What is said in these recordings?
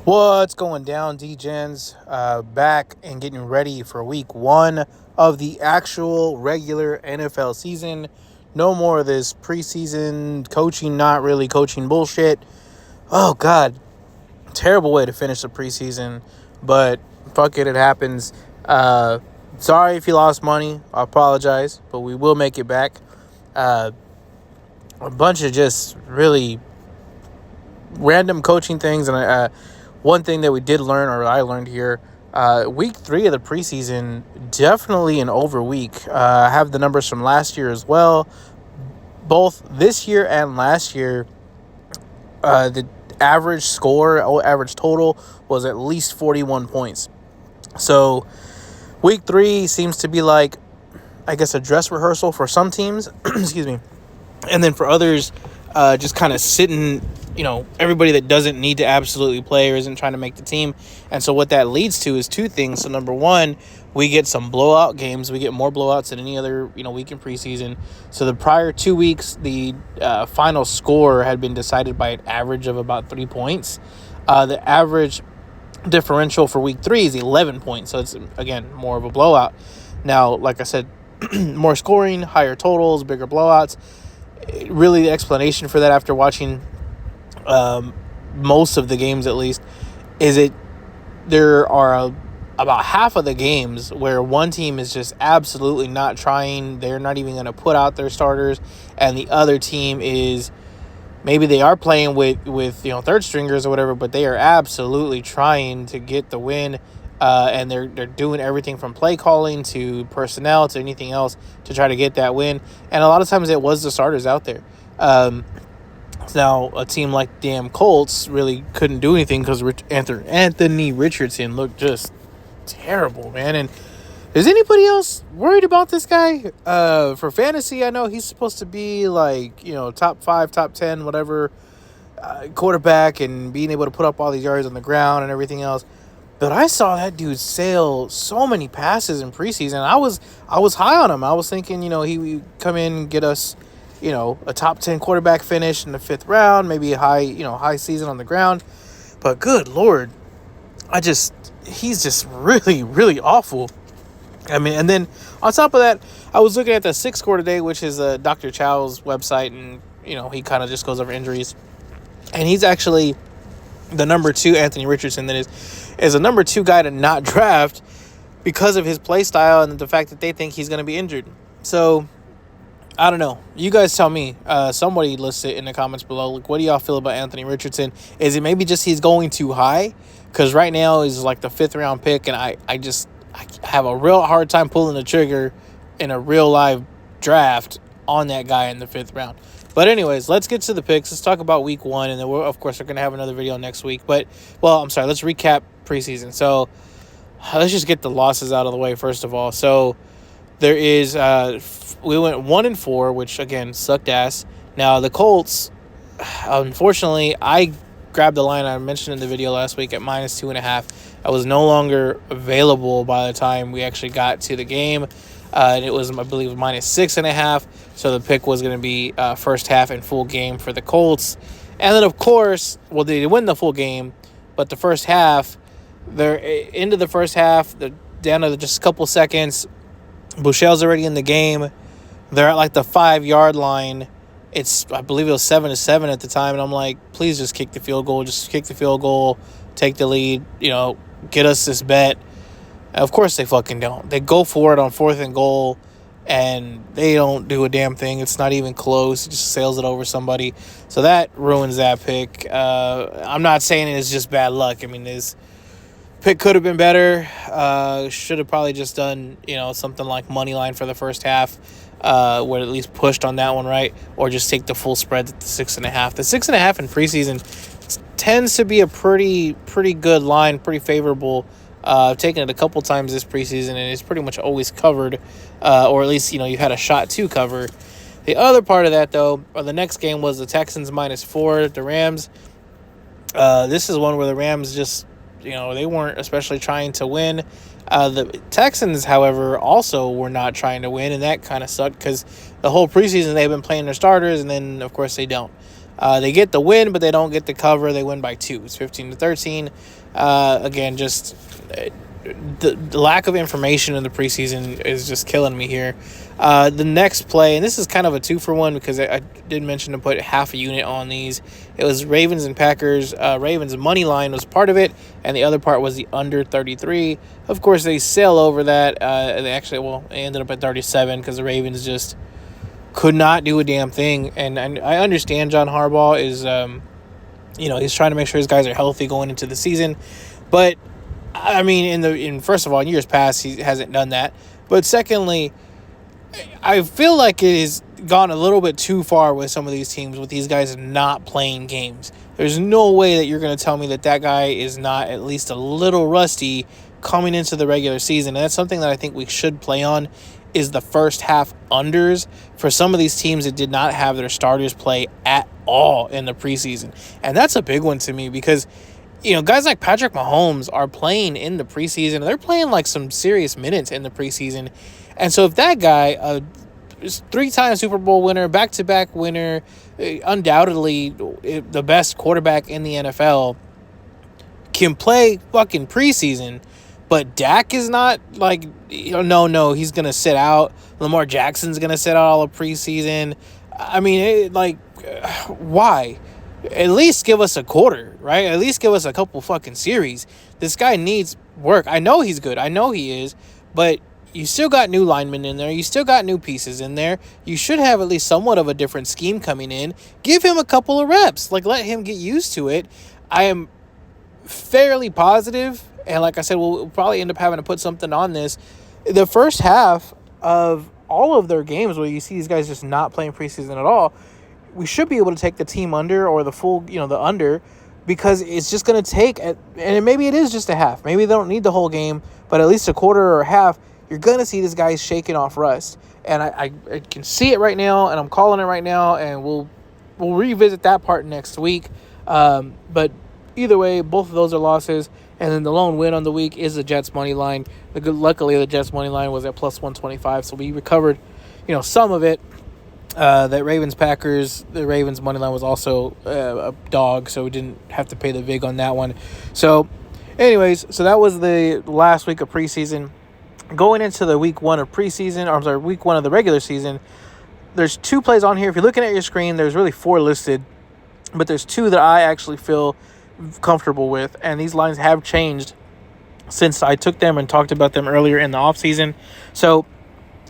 What's going down, D-Gens? Back and getting ready for week one of the actual regular NFL season. No more of this preseason coaching, not really coaching bullshit. Oh, God. Terrible way to finish the preseason, but fuck it happens. Sorry if you lost money. I apologize, but we will make it back. A bunch of just really random coaching things, and one thing that we did learn, or I learned here, week 3 of the preseason, definitely an over week. I have the numbers from last year as well. Both this year and last year, the average score, average total, was at least 41 points. So week 3 seems to be like, I guess, a dress rehearsal for some teams. Excuse me. And then for others, just kind of sitting, everybody that doesn't need to absolutely play or isn't trying to make the team. And so what that leads to is two things. So number one, we get some blowout games. We get more blowouts than any other, week in preseason. So the prior 2 weeks, the final score had been decided by an average of about 3 points. The average differential for week 3 is 11 points. So it's, again, more of a blowout. Now, like I said, more scoring, higher totals, bigger blowouts. Really, the explanation for that, after watching most of the games at least, is there are about half of the games where one team is just absolutely not trying. They're not even going to put out their starters, and the other team is, maybe they are playing with third stringers or whatever, but they are absolutely trying to get the win. And they're doing everything from play calling to personnel to anything else to try to get that win. And a lot of times it was the starters out there. Now, a team like the damn Colts really couldn't do anything because Anthony Richardson looked just terrible, man. And is anybody else worried about this guy? For fantasy, I know he's supposed to be like, top 5, top 10, whatever, quarterback, and being able to put up all these yards on the ground and everything else. But I saw that dude sail so many passes in preseason. I was high on him. I was thinking, he would come in and get us, a top 10 quarterback finish in the 5th round, maybe a high season on the ground. But good Lord, he's just really, really awful. I mean, and then on top of that, I was looking at the 6 score today, which is Dr. Chow's website, and, he kind of just goes over injuries. And he's actually the number 2, Anthony Richardson, that is a number 2 guy to not draft because of his play style and the fact that they think he's going to be injured. So, I don't know. You guys tell me. Somebody list it in the comments below. Like, what do y'all feel about Anthony Richardson? Is it maybe just he's going too high? Because right now he's like the 5th round pick, and I have a real hard time pulling the trigger in a real live draft on that guy in the 5th round. But anyways, let's get to the picks. Let's talk about week 1, and then we're going to have another video next week. Let's recap preseason. So let's just get the losses out of the way first of all. So there is, we went 1-4, which again sucked ass. Now the Colts, unfortunately, I grabbed the line I mentioned in the video last week at -2.5. I was no longer available by the time we actually got to the game. And it was, I believe, -6.5. So the pick was going to be first half and full game for the Colts. And then, of course, they win the full game. But the first half, they're into the first half. They're down to just a couple seconds. Bouchel's already in the game. They're at like the 5-yard line. I believe it was 7-7 at the time. And I'm like, please just kick the field goal. Just kick the field goal. Take the lead. Get us this bet. Of course they fucking don't. They go for it on 4th and goal, and they don't do a damn thing. It's not even close. It just sails it over somebody. So that ruins that pick. I'm not saying it's just bad luck. I mean, this pick could have been better. Should have probably just done, something like money line for the first half. Would at least pushed on that one, right? Or just take the full spread at the 6.5. The 6.5 in preseason tends to be a pretty good line, pretty favorable. I've taken it a couple times this preseason, and it's pretty much always covered, or at least, you've had a shot to cover. The other part of that, though, or the next game was the Texans -4, the Rams. This is one where the Rams just, they weren't especially trying to win. The Texans, however, also were not trying to win, and that kind of sucked because the whole preseason they've been playing their starters, and then, of course, they don't. They get the win, but they don't get the cover. They win by 2. It's 15-13. Again, just the lack of information in the preseason is just killing me here. The next play, and this is kind of a 2-for-1 because I did mention to put half a unit on these. It was Ravens and Packers. Ravens money line was part of it, and the other part was the under 33. Of course, they sail over that. They ended up at 37 because the Ravens just could not do a damn thing. And I understand John Harbaugh is, he's trying to make sure his guys are healthy going into the season, but I mean, first of all, in years past, he hasn't done that. But secondly, I feel like it has gone a little bit too far with some of these teams with these guys not playing games. There's no way that you're going to tell me that guy is not at least a little rusty coming into the regular season. And that's something that I think we should play on is the first half unders for some of these teams that did not have their starters play at all in the preseason. And that's a big one to me because guys like Patrick Mahomes are playing in the preseason. They're playing like some serious minutes in the preseason. And so if that guy, is 3-time Super Bowl winner, back-to-back winner, undoubtedly the best quarterback in the NFL, can play fucking preseason, but Dak is not, no, he's going to sit out. Lamar Jackson's going to sit out all of preseason. I mean, why? At least give us a quarter, right? At least give us a couple fucking series. This guy needs work. I know he's good. I know he is. But you still got new linemen in there. You still got new pieces in there. You should have at least somewhat of a different scheme coming in. Give him a couple of reps. Let him get used to it. I am fairly positive, and like I said, we'll probably end up having to put something on this. The first half of all of their games where you see these guys just not playing preseason at all, we should be able to take the team under or the full, the under, because it's just going to take, and maybe it is just a half. Maybe they don't need the whole game, but at least a quarter or a half, you're going to see this guy shaking off rust. And I can see it right now, and I'm calling it right now, and we'll revisit that part next week. But either way, both of those are losses. And then the lone win on the week is the Jets money line. Luckily, the Jets money line was at plus 125, so we recovered, some of it. That Ravens-Packers, the Ravens money line was also a dog, so we didn't have to pay the vig on that one. So, anyways, that was the last week of preseason. Going into the week 1 of preseason, week 1 of the regular season, there's 2 plays on here. If you're looking at your screen, there's really 4 listed, but there's 2 that I actually feel comfortable with, and these lines have changed since I took them and talked about them earlier in the offseason. So,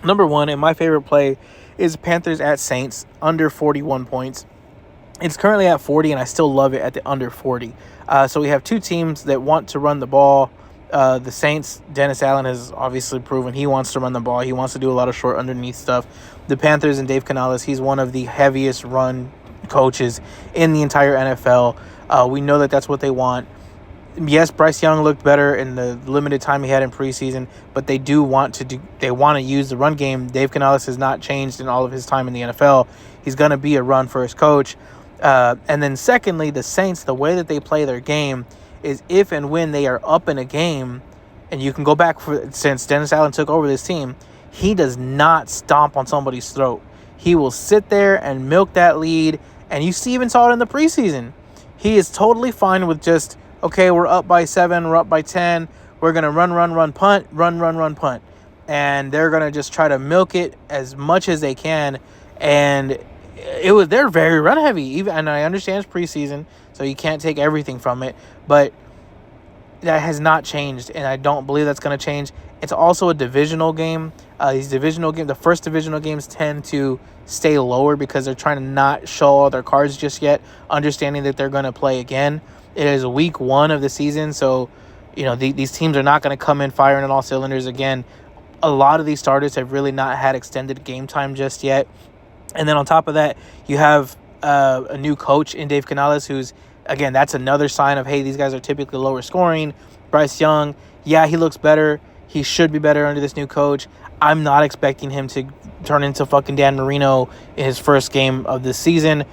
number 1, and my favorite play, is Panthers at Saints, under 41 points. It's currently at 40, and I still love it at the under 40. So we have 2 teams that want to run the ball. The Saints, Dennis Allen has obviously proven he wants to run the ball. He wants to do a lot of short underneath stuff. The Panthers and Dave Canales, he's one of the heaviest run coaches in the entire NFL. We know that that's what they want. Yes, Bryce Young looked better in the limited time he had in preseason, but they want to use the run game. Dave Canales has not changed in all of his time in the NFL. He's going to be a run-first coach. And then secondly, the Saints, the way that they play their game is if and when they are up in a game, and you can go back since Dennis Allen took over this team, he does not stomp on somebody's throat. He will sit there and milk that lead, and you even saw it in the preseason. He is totally fine with just, okay, we're up by 7, we're up by 10, we're going to run, punt, run, punt. And they're going to just try to milk it as much as they can. And they're very run heavy. And I understand it's preseason, so you can't take everything from it. But that has not changed, and I don't believe that's going to change. It's also a divisional game. The first divisional games tend to stay lower because they're trying to not show all their cards just yet, understanding that they're going to play again. It is week 1 of the season, so these teams are not going to come in firing on all cylinders again. A lot of these starters have really not had extended game time just yet. And then on top of that, you have a new coach in Dave Canales, who's, again, that's another sign of, hey, these guys are typically lower scoring. Bryce Young, yeah, he looks better. He should be better under this new coach. I'm not expecting him to turn into fucking Dan Marino in his first game of the season.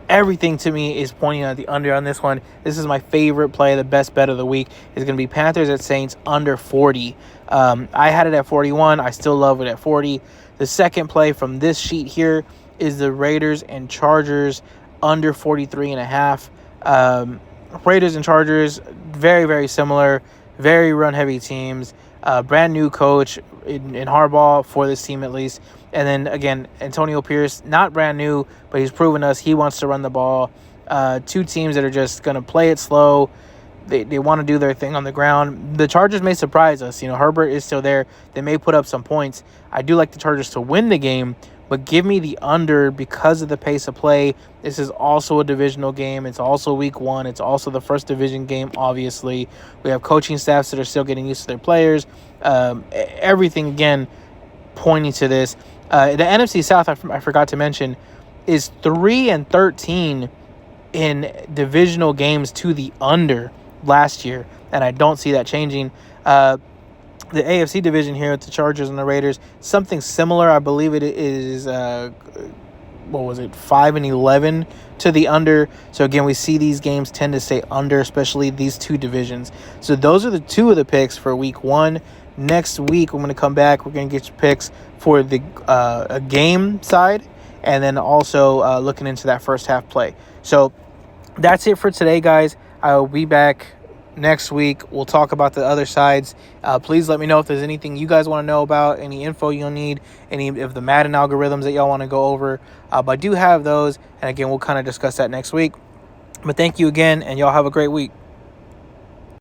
Everything to me is pointing at the under on this one. This is my favorite play. The best bet of the week is going to be Panthers at Saints under 40. I had it at 41. I still love it at 40. The second play from this sheet here is the Raiders and Chargers. under 43.5. Raiders and Chargers, very, very similar, very run-heavy teams. Brand new coach in Harbaugh for this team at least. And then, again, Antonio Pierce, not brand new, but he's proven us he wants to run the ball. Two teams that are just going to play it slow. They want to do their thing on the ground. The Chargers may surprise us. Herbert is still there. They may put up some points. I do like the Chargers to win the game, but give me the under because of the pace of play. This is also a divisional game. It's also week 1. It's also the first division game, obviously. We have coaching staffs that are still getting used to their players. Everything, again, pointing to this. The NFC South, I forgot to mention, is 3-13 in divisional games to the under last year, and I don't see that changing. The AFC division here with the Chargers and the Raiders, something similar. I believe it is 5-11 to the under. So again, we see these games tend to stay under, especially these two divisions. So those are the two of the picks for week 1. Next week, we're going to come back. We're going to get your picks for the a game side, and then also looking into that first half play. So that's it for today, guys. I will be back next week. We'll talk about the other sides. Please let me know if there's anything you guys want to know about, any info you'll need, any of the Madden algorithms that y'all want to go over. But I do have those, and again, we'll kind of discuss that next week. But thank you again, and y'all have a great week.